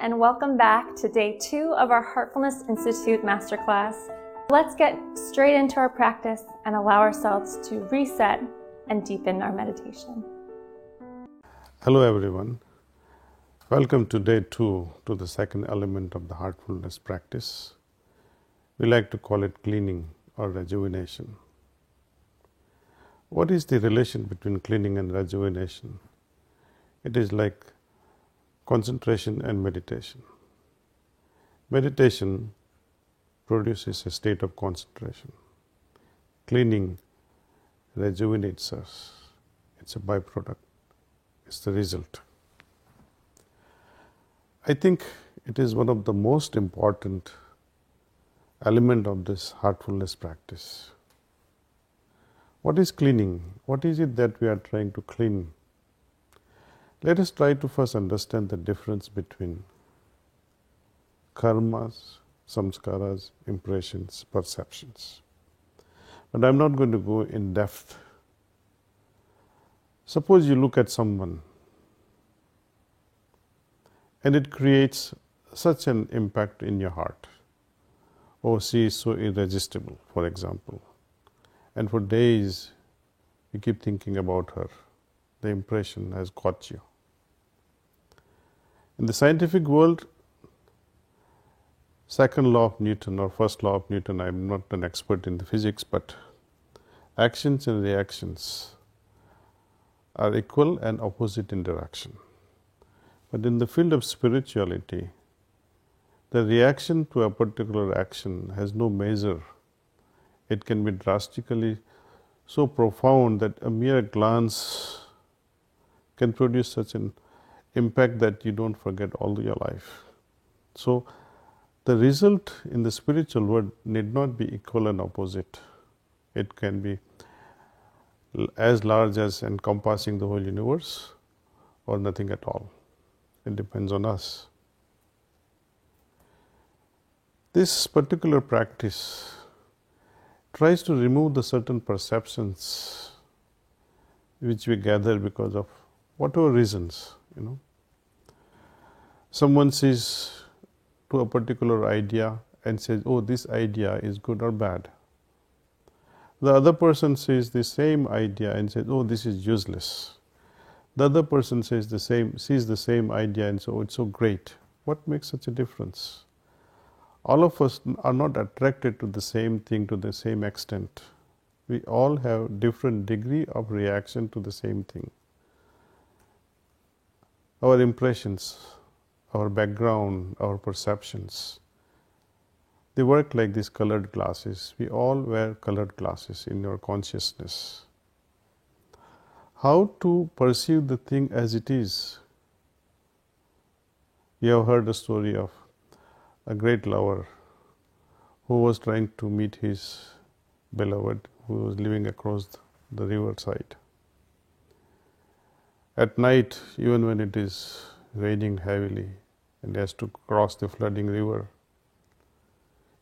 and welcome back to day 2 of our Heartfulness Institute Masterclass. Let's get straight into our practice and allow ourselves to reset and deepen our meditation. Hello everyone. Welcome to day 2 to the second element of the heartfulness practice. We like to call it cleaning or rejuvenation. What is the relation between cleaning and rejuvenation? It is like concentration and meditation. Meditation produces a state of concentration. Cleaning rejuvenates us. It's a byproduct. It's the result. I think it is one of the most important element of this heartfulness practice. What is cleaning? What is it that we are trying to clean? Let us try to first understand the difference between karmas, samskaras, impressions, perceptions. But I am not going to go in depth. Suppose you look at someone and it creates such an impact in your heart. Oh, she is so irresistible, for example. And for days you keep thinking about her. The impression has caught you. In the scientific world, second law of Newton or first law of Newton, I am not an expert in the physics, but actions and reactions are equal and opposite in direction. But in the field of spirituality, the reaction to a particular action has no measure. It can be drastically so profound that a mere glance can produce such an impact that you don't forget all your life. So, the result in the spiritual world need not be equal and opposite. It can be as large as encompassing the whole universe or nothing at all. It depends on us. This particular practice tries to remove the certain perceptions which we gather because of whatever reasons, Someone sees to a particular idea and says, oh, this idea is good or bad. The other person sees the same idea and says, oh, this is useless. The other person sees the same idea and says, oh, it's so great. What makes such a difference? All of us are not attracted to the same thing to the same extent. We all have different degree of reaction to the same thing. Our impressions, our background, our perceptions, they work like these colored glasses. We all wear colored glasses in your consciousness. How to perceive the thing as it is? You have heard the story of a great lover who was trying to meet his beloved who was living across the riverside. At night, even when it is raining heavily and he has to cross the flooding river,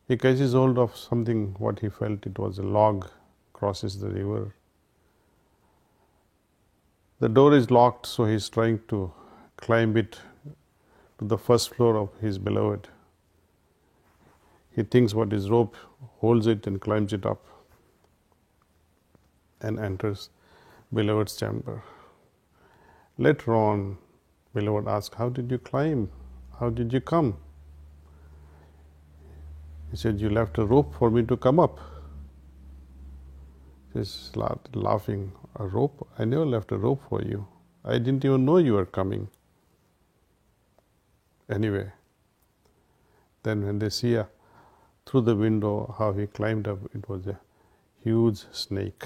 he catches hold of something, what he felt it was a log, crosses the river. The door is locked, so he is trying to climb it to the first floor of his beloved. He thinks what is rope, holds it and climbs it up and enters beloved's chamber. Later on, beloved asks, how did you climb? How did you come? He said, you left a rope for me to come up. He started laughing. A rope? I never left a rope for you. I didn't even know you were coming. Anyway, then when they see through the window how he climbed up, it was a huge snake.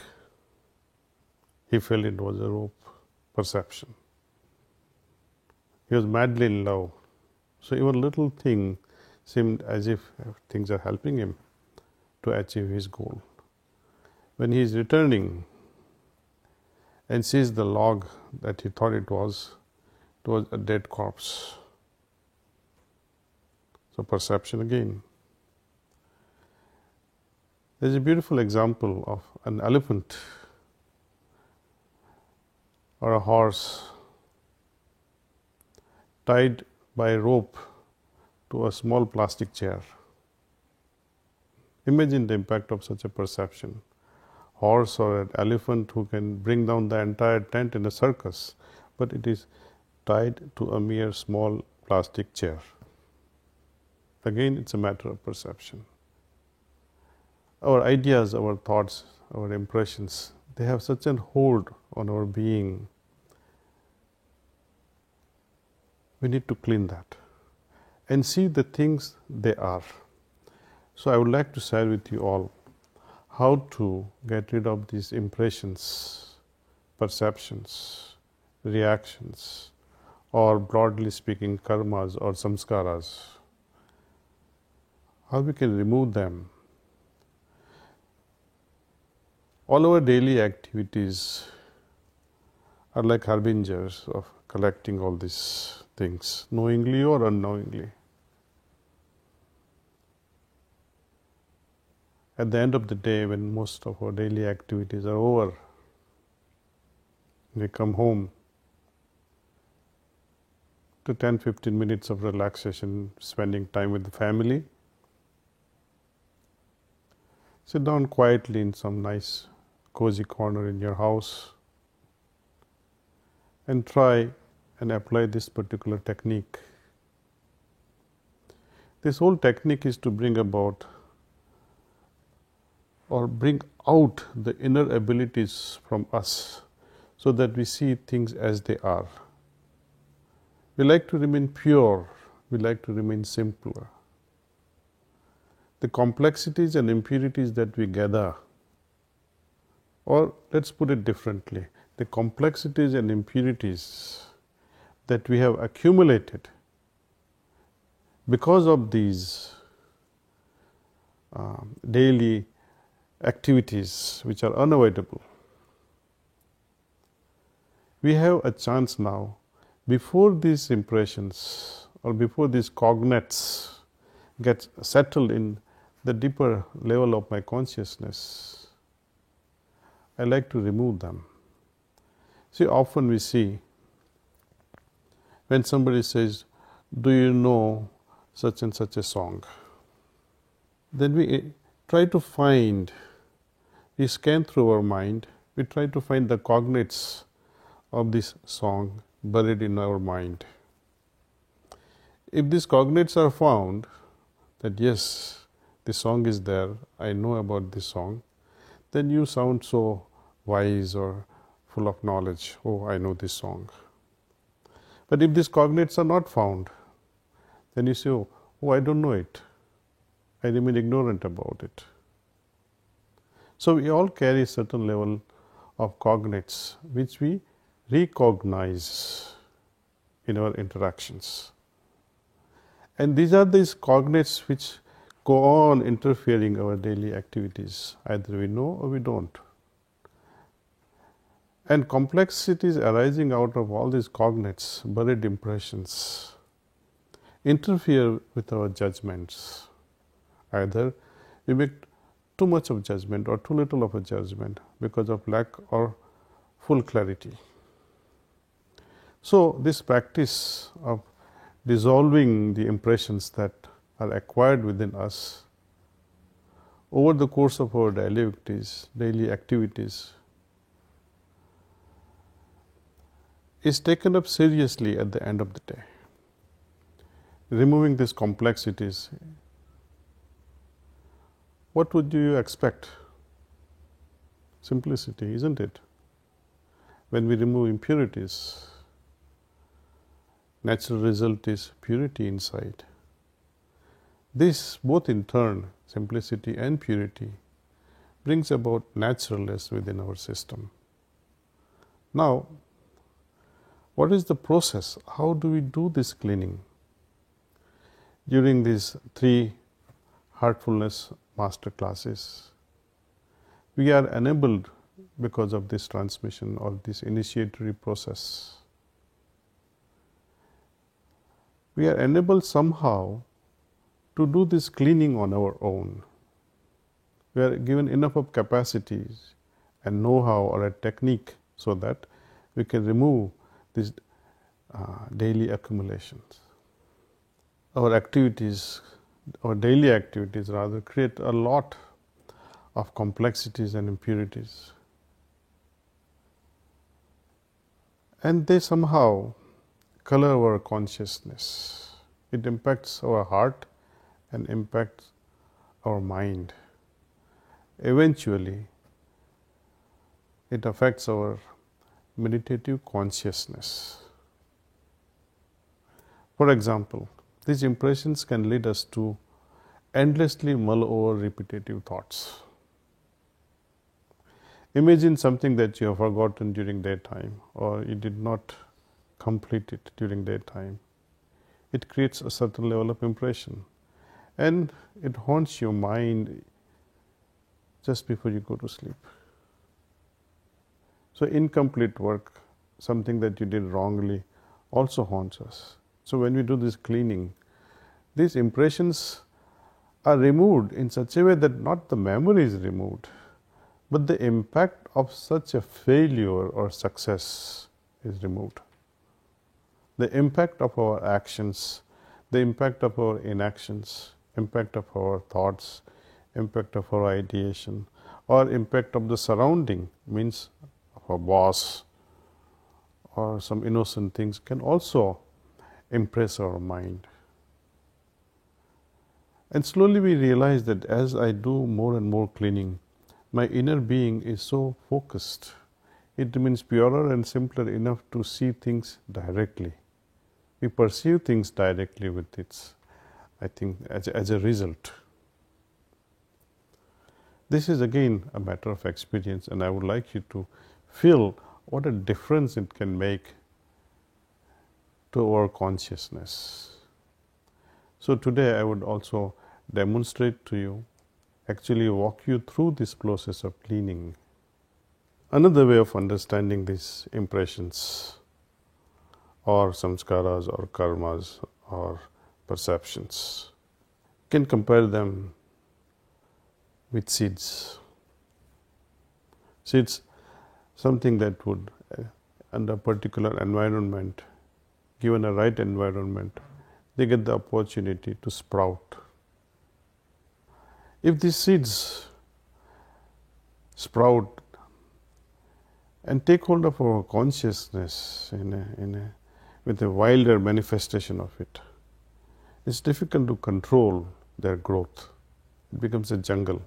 He felt it was a rope. Perception. He was madly in love. So even little thing seemed as if things are helping him to achieve his goal. When he is returning and sees the log that he thought it was a dead corpse. So perception again. There is a beautiful example of an elephant or a horse tied by a rope to a small plastic chair. Imagine the impact of such a perception. Horse or an elephant who can bring down the entire tent in a circus, but it is tied to a mere small plastic chair. Again, it's a matter of perception. Our ideas, our thoughts, our impressions, they have such a hold on our being. We need to clean that and see the things they are. So I would like to share with you all how to get rid of these impressions, perceptions, reactions, or broadly speaking, karmas or samskaras. How we can remove them. All our daily activities are like harbingers of collecting all these things, knowingly or unknowingly. At the end of the day, when most of our daily activities are over, we come home to 10-15 minutes of relaxation, spending time with the family. Sit down quietly in some nice cozy corner in your house and try and apply this particular technique. This whole technique is to bring about or bring out the inner abilities from us so that we see things as they are. We like to remain pure, we like to remain simpler. The complexities and impurities that we gather, or let's put it differently, the complexities and impurities that we have accumulated because of these daily activities which are unavoidable. We have a chance now, before these impressions or before these cognates get settled in the deeper level of my consciousness, I like to remove them. See, often we see when somebody says, "Do you know such and such a song?" Then we try to find, we scan through our mind, we try to find the cognates of this song buried in our mind. If these cognates are found, that yes, this song is there, I know about this song, then you sound so wise or full of knowledge. Oh, I know this song. But if these cognates are not found, then you say, oh, I don't know it. I remain ignorant about it. So we all carry a certain level of cognates which we recognize in our interactions. And these are these cognates which go on interfering our daily activities. Either we know or we don't. And complexities arising out of all these cognates, buried impressions, interfere with our judgments. Either we make too much of judgment or too little of a judgment because of lack or full clarity. So this practice of dissolving the impressions that are acquired within us over the course of our daily activities is taken up seriously at the end of the day. Removing these complexities, what would you expect? Simplicity, isn't it? When we remove impurities, natural result is purity inside. This both in turn, simplicity and purity, brings about naturalness within our system. Now, what is the process? How do we do this cleaning? During these 3 heartfulness master classes, we are enabled because of this transmission or this initiatory process. We are enabled somehow to do this cleaning on our own. We are given enough of capacities and know-how or a technique so that we can remove these daily accumulations. our activities, our daily activities rather, create a lot of complexities and impurities. And they somehow color our consciousness. It impacts our heart and impacts our mind. Eventually, it affects our meditative consciousness. For example, these impressions can lead us to endlessly mull over repetitive thoughts. Imagine something that you have forgotten during daytime, or you did not complete it during daytime. It creates a certain level of impression, and it haunts your mind just before you go to sleep. So incomplete work, something that you did wrongly, also haunts us. So when we do this cleaning, these impressions are removed in such a way that not the memory is removed, but the impact of such a failure or success is removed. The impact of our actions, the impact of our inactions, impact of our thoughts, impact of our ideation, or impact of the surrounding, means of a boss or some innocent things, can also impress our mind. And slowly we realize that as I do more and more cleaning, my inner being is so focused. It remains purer and simpler enough to see things directly. We perceive things directly with its, I think, as a result. This is again a matter of experience, and I would like you to feel what a difference it can make to our consciousness. So today I would also demonstrate to you, actually walk you through this process of cleaning. Another way of understanding these impressions or samskaras or karmas or perceptions, you can compare them with seeds. Seeds, something that would, under a particular environment, given a right environment, they get the opportunity to sprout. If these seeds sprout and take hold of our consciousness with a wilder manifestation of it, it's difficult to control their growth. It becomes a jungle.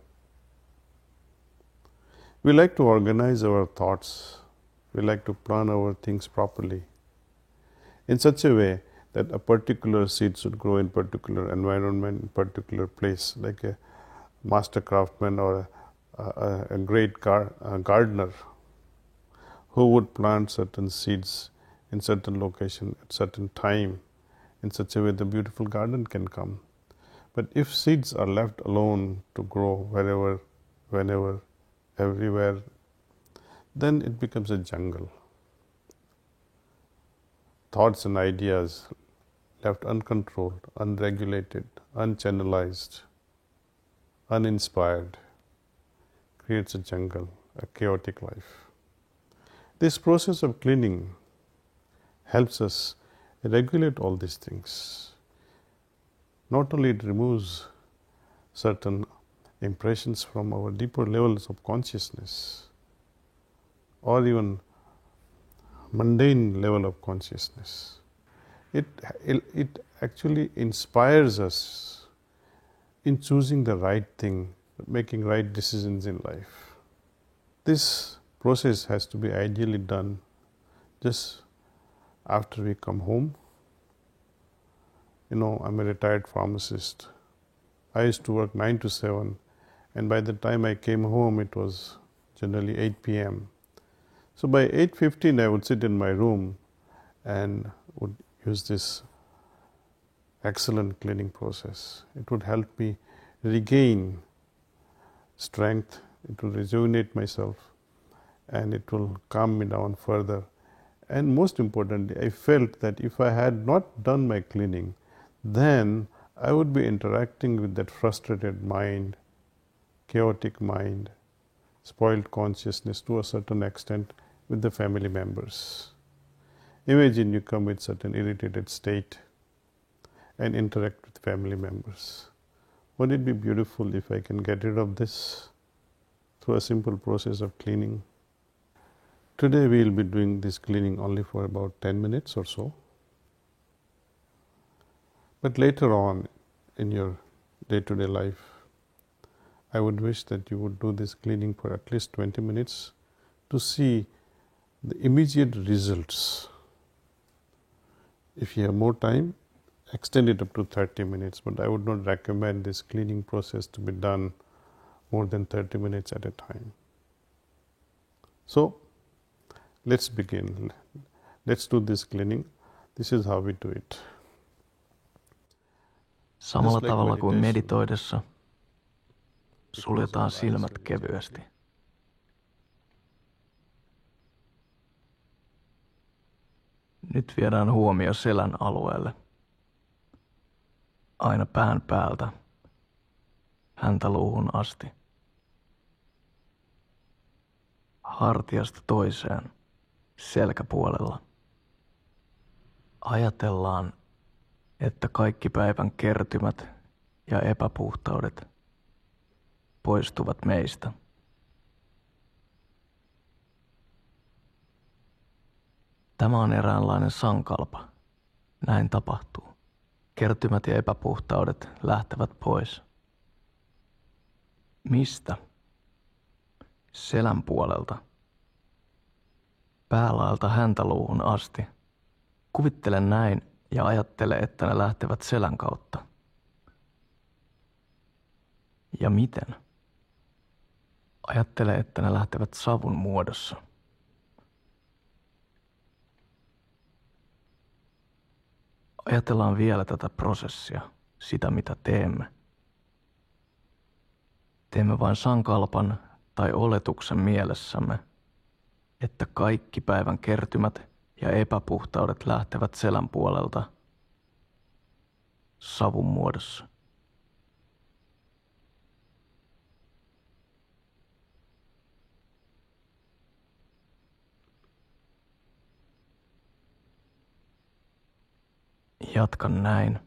We like to organize our thoughts. We like to plan our things properly in such a way that a particular seed should grow in particular environment, particular place, like a master craftsman or a great gardener who would plant certain seeds in certain location at certain time, in such a way the beautiful garden can come. But if seeds are left alone to grow wherever, whenever, everywhere, then it becomes a jungle. Thoughts and ideas left uncontrolled, unregulated, unchannelized, uninspired, creates a jungle, a chaotic life. This process of cleaning helps us regulate all these things. Not only it removes certain impressions from our deeper levels of consciousness or even mundane level of consciousness, it actually inspires us in choosing the right thing, making right decisions in life. This process has to be ideally done just after we come home. I'm a retired pharmacist. I used to work 9 to 7, and by the time I came home, it was generally 8 p.m. So by 8:15, I would sit in my room and would use this excellent cleaning process. It would help me regain strength, it will rejuvenate myself, and it will calm me down further. And most importantly, I felt that if I had not done my cleaning, then I would be interacting with that frustrated mind, chaotic mind, spoiled consciousness to a certain extent with the family members. Imagine you come with certain irritated state and interact with family members. Wouldn't it be beautiful if I can get rid of this through a simple process of cleaning? Today we will be doing this cleaning only for about 10 minutes or so. But later on in your day-to-day life, I would wish that you would do this cleaning for at least 20 minutes to see the immediate results. If you have more time, extend it up to 30 minutes, but I would not recommend this cleaning process to be done more than 30 minutes at a time. So, let's begin. Let's do this cleaning. This is how we do it. Samalla tavalla kuin meditoidessa, suljetaan silmät kevyesti. Nyt viedään huomio selän alueelle. Aina pään päältä, häntäluuhun asti. Hartiasta toiseen, selkäpuolella. Ajatellaan, että kaikki päivän kertymät ja epäpuhtaudet poistuvat meistä. Tämä on eräänlainen sankalpa. Näin tapahtuu. Kertymät ja epäpuhtaudet lähtevät pois. Mistä? Selän puolelta. Päälaelta häntäluuhun asti. Kuvittele näin ja ajattele, että ne lähtevät selän kautta. Ja miten? Ajattele, että ne lähtevät savun muodossa. Ajatellaan vielä tätä prosessia, sitä mitä teemme. Teemme vain sankalpan tai oletuksen mielessämme, että kaikki päivän kertymät ja epäpuhtaudet lähtevät selän puolelta savun muodossa. Jatkan näin.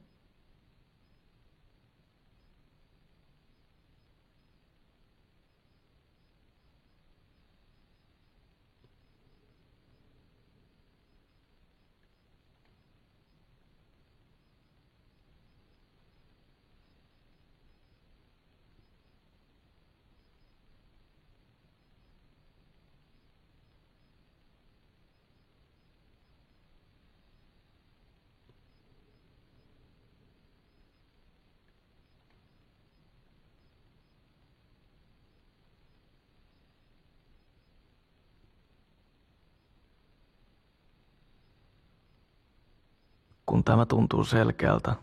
Kun tämä tuntuu selkeältä,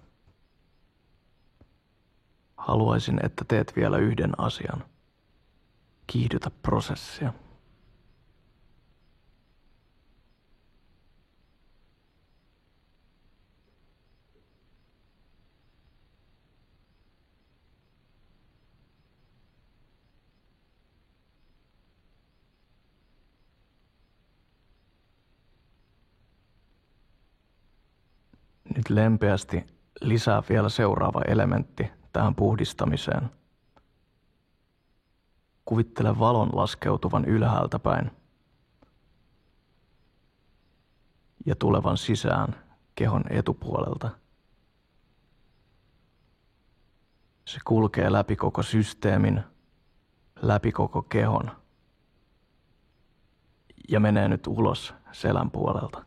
haluaisin, että teet vielä yhden asian. Kiihdytä prosessia. Nyt lempeästi lisää vielä seuraava elementti tähän puhdistamiseen. Kuvittele valon laskeutuvan ylhäältä päin ja tulevan sisään kehon etupuolelta. Se kulkee läpi koko systeemin, läpi koko kehon ja menee nyt ulos selän puolelta,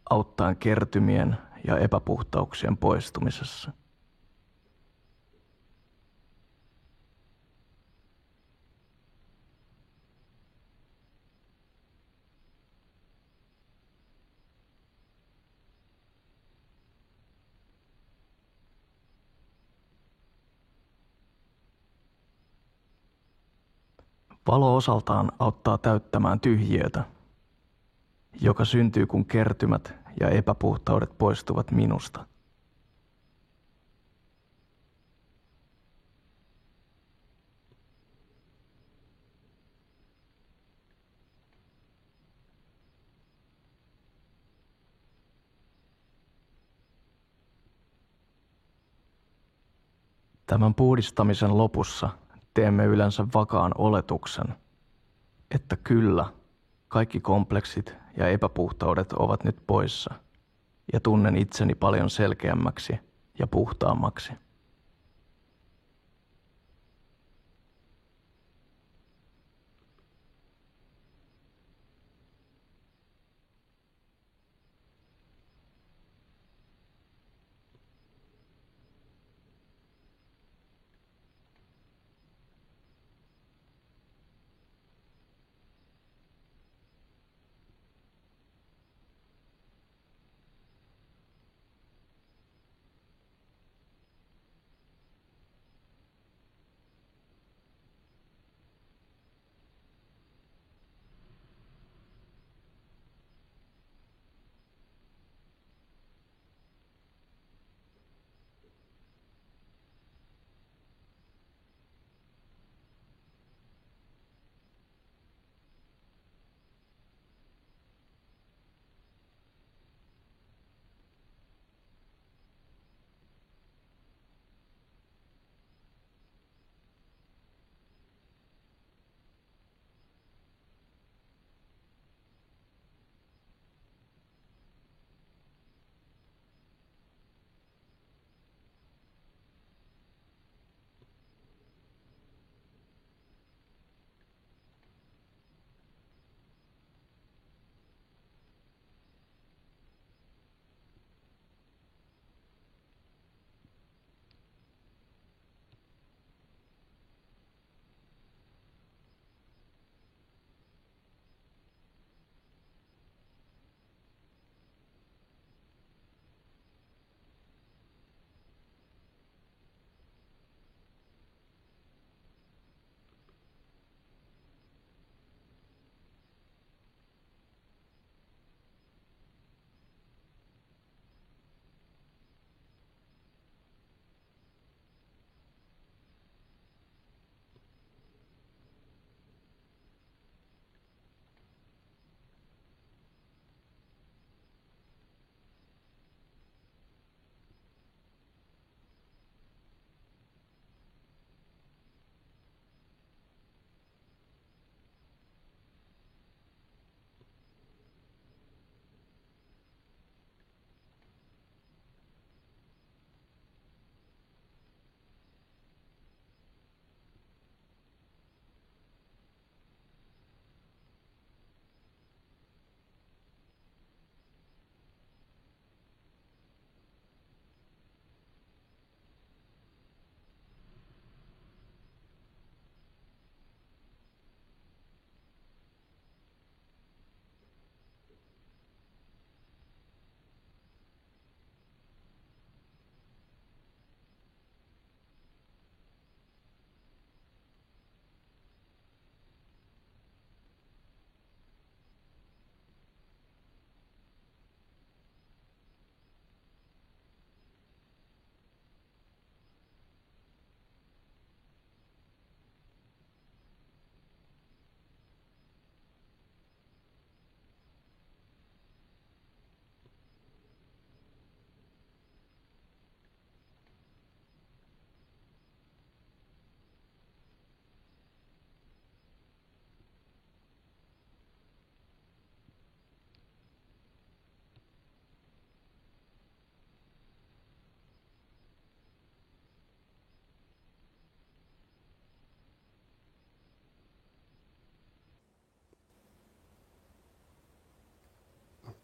auttaen kertymien ja epäpuhtauksien poistumisessa. Valo osaltaan auttaa täyttämään tyhjiötä, joka syntyy kun kertymät ja epäpuhtaudet poistuvat minusta. Tämän puhdistamisen lopussa teemme yleensä vakaan oletuksen, että kyllä, kaikki kompleksit ja epäpuhtaudet ovat nyt poissa ja tunnen itseni paljon selkeämmäksi ja puhtaammaksi.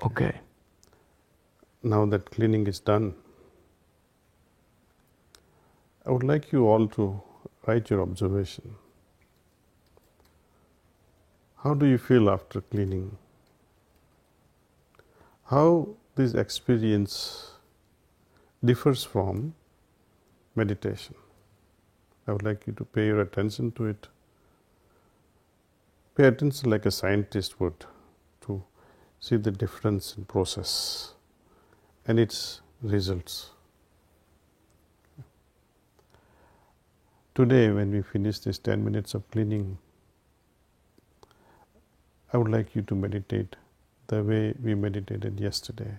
Okay. Now that cleaning is done, I would like you all to write your observation. How do you feel after cleaning? How this experience differs from meditation? I would like you to pay your attention to it. Pay attention like a scientist would to see the difference in process and its results. Today, when we finish this 10 minutes of cleaning, I would like you to meditate the way we meditated yesterday.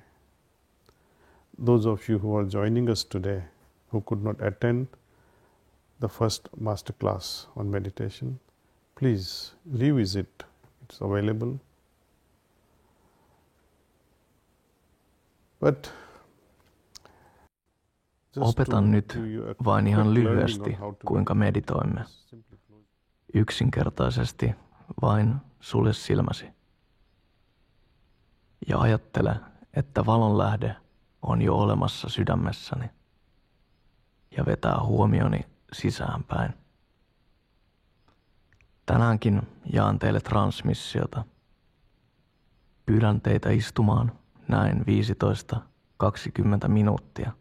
Those of you who are joining us today, who could not attend the first masterclass on meditation, please revisit. It's available. But Opetan nyt vain ihan lyhyesti, kuinka meditoimme. Yksinkertaisesti vain sulje silmäsi. Ja ajattele, että valonlähde on jo olemassa sydämessäni. Ja vetää huomioni sisäänpäin. Tänäänkin jaan teille transmissiota. Pyydän teitä istumaan näin 15-20 minuuttia,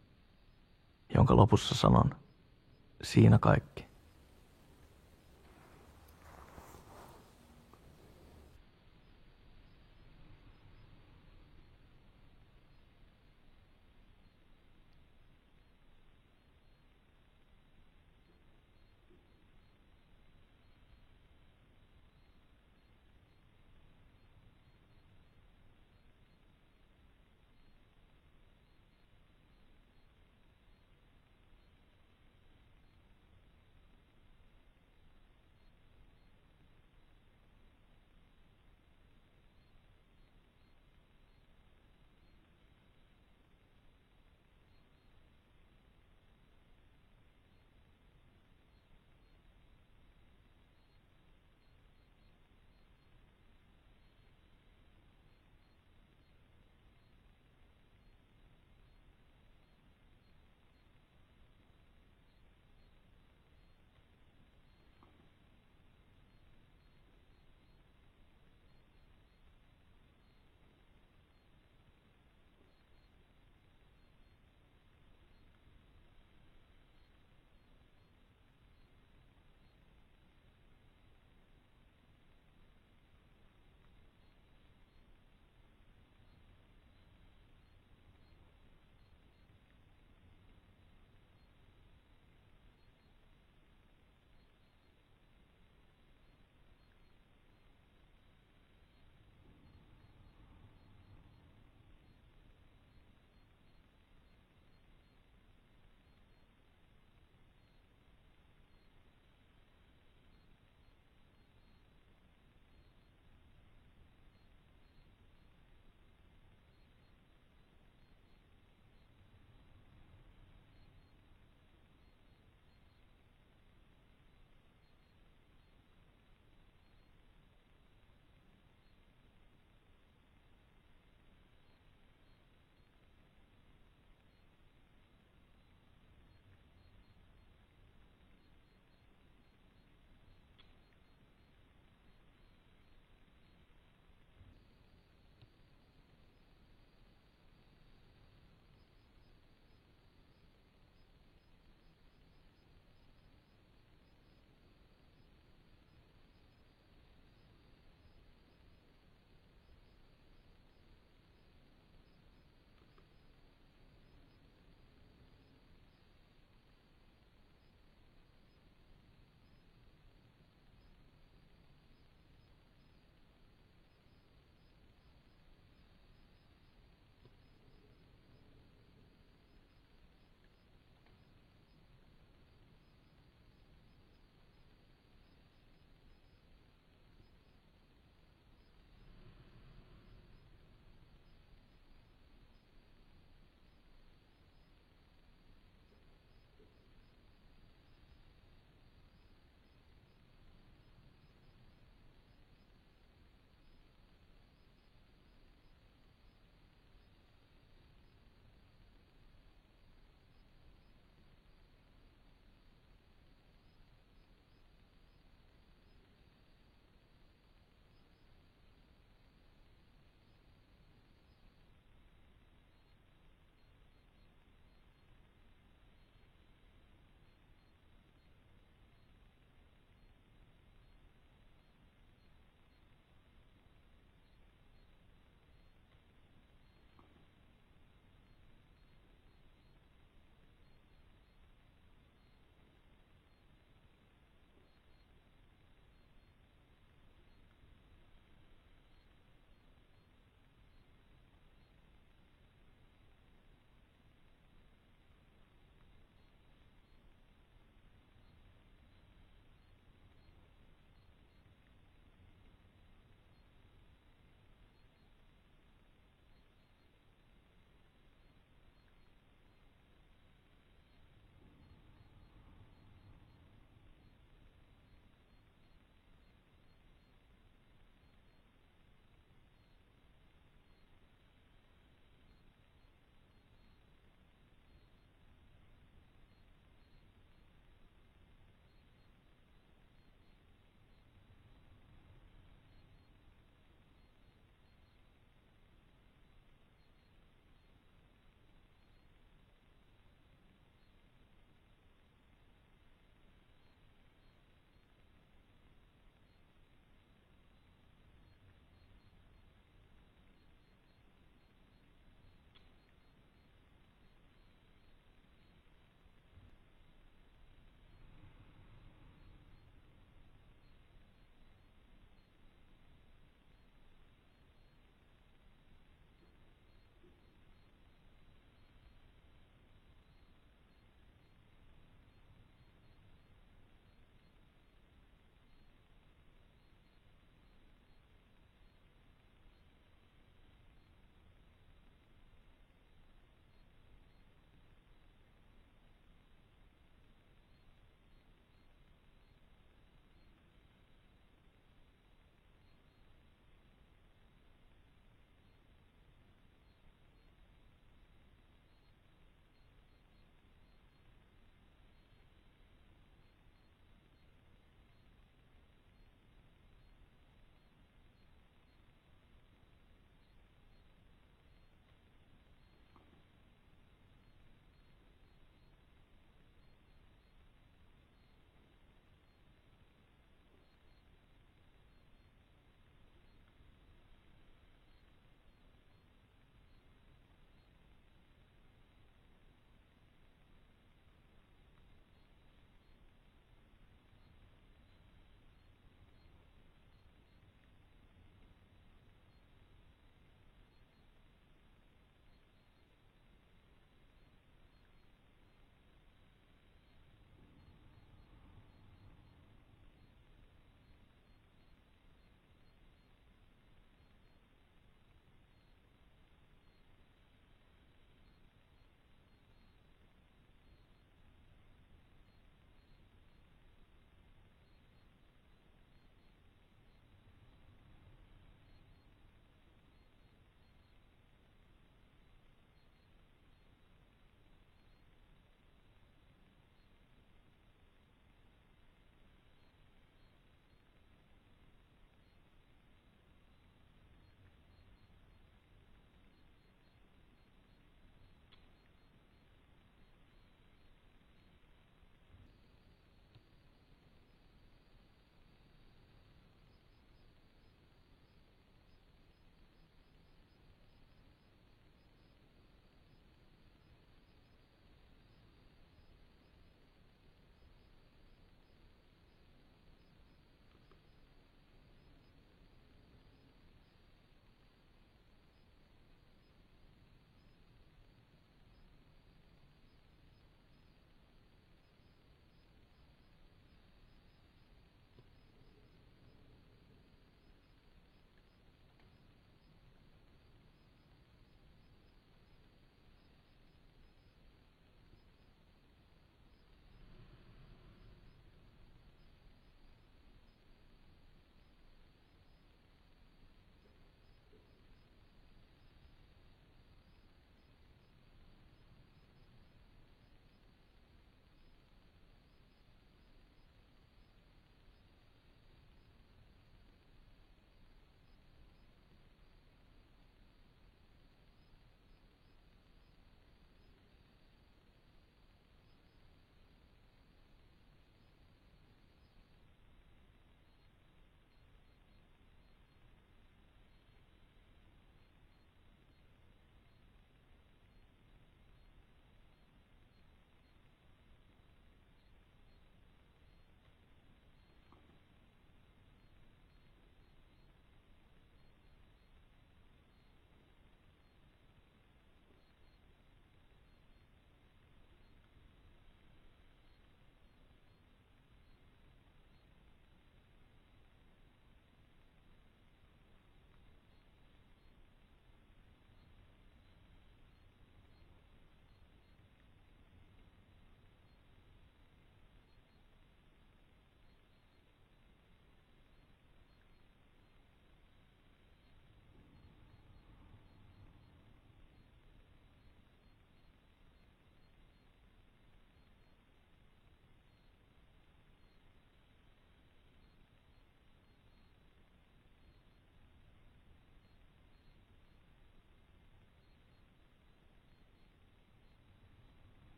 jonka lopussa sanon, siinä kaikki.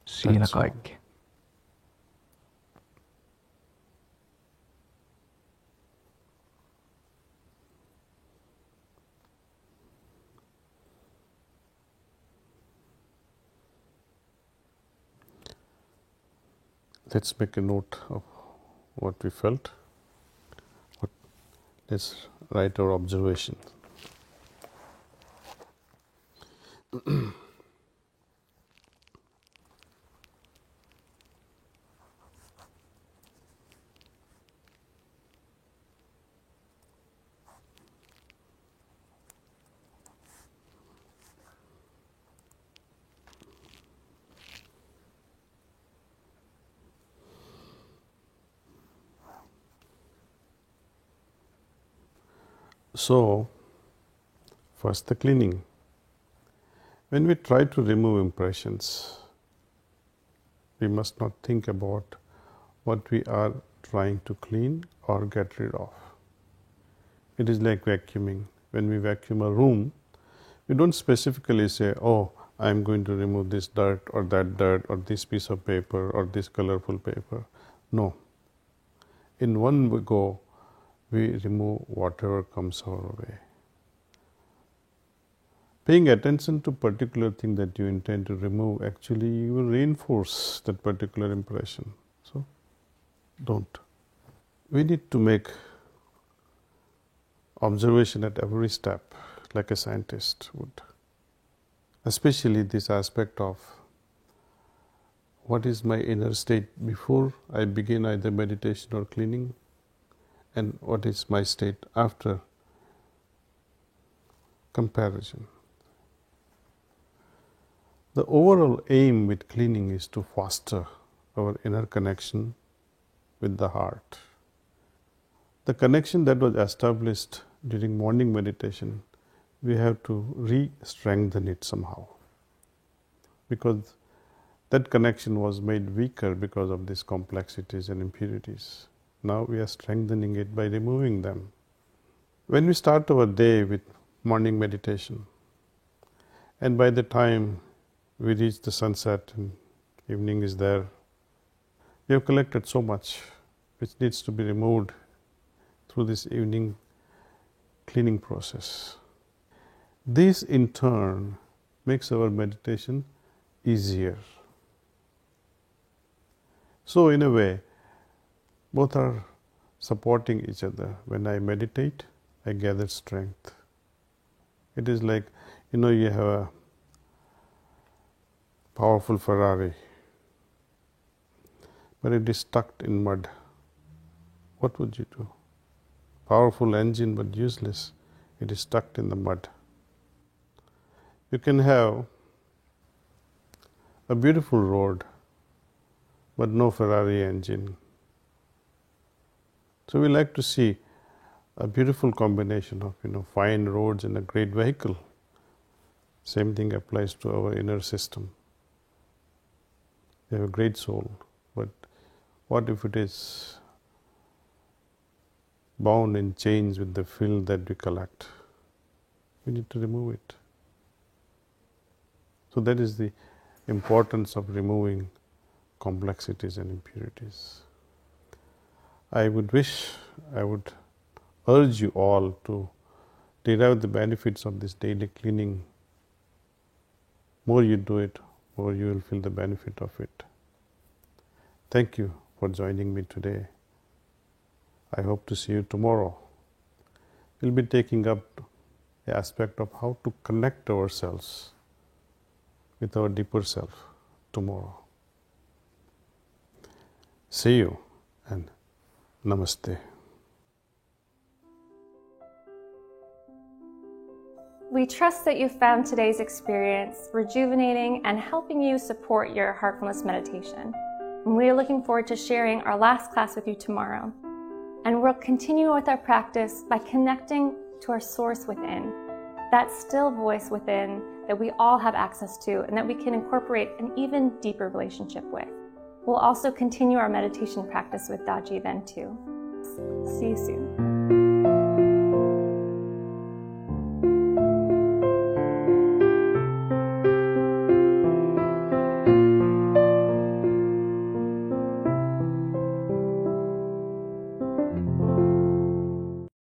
Siinä kaikki. Let's make a note of what we felt. Let's write our observation. So, first the cleaning. When we try to remove impressions, we must not think about what we are trying to clean or get rid of. It is like vacuuming. When we vacuum a room, we don't specifically say, oh, I am going to remove this dirt or this piece of paper or this colorful paper. No. In one go, we remove whatever comes our way. Paying attention to particular thing that you intend to remove, actually you will reinforce that particular impression. So, don't. We need to make observation at every step, like a scientist would. Especially this aspect of what is my inner state before I begin either meditation or cleaning, and what is my state after comparison. The overall aim with cleaning is to foster our inner connection with the heart. The connection that was established during morning meditation, we have to re-strengthen it somehow, because that connection was made weaker because of these complexities and impurities. Now we are strengthening it by removing them. When we start our day with morning meditation, and by the time we reach the sunset and evening is there, we have collected so much which needs to be removed through this evening cleaning process. This in turn makes our meditation easier. So in a way, both are supporting each other. When I meditate, I gather strength. It is like, you have a powerful Ferrari, but it is stuck in mud. What would you do? Powerful engine, but useless. It is stuck in the mud. You can have a beautiful road, but no Ferrari engine. So we like to see a beautiful combination of fine roads and a great vehicle. Same thing applies to our inner system. We have a great soul, but what if it is bound in chains with the filth that we collect? We need to remove it. So that is the importance of removing complexities and impurities. I would urge you all to derive the benefits of this daily cleaning. More you do it, more you will feel the benefit of it. Thank you for joining me today. I hope to see you tomorrow. We'll be taking up the aspect of how to connect ourselves with our deeper self tomorrow. See you and Namaste. We trust that you found today's experience rejuvenating and helping you support your heartfulness meditation. And we are looking forward to sharing our last class with you tomorrow. And we'll continue with our practice by connecting to our source within, that still voice within that we all have access to and that we can incorporate an even deeper relationship with. We'll also continue our meditation practice with Daji then too. See you soon.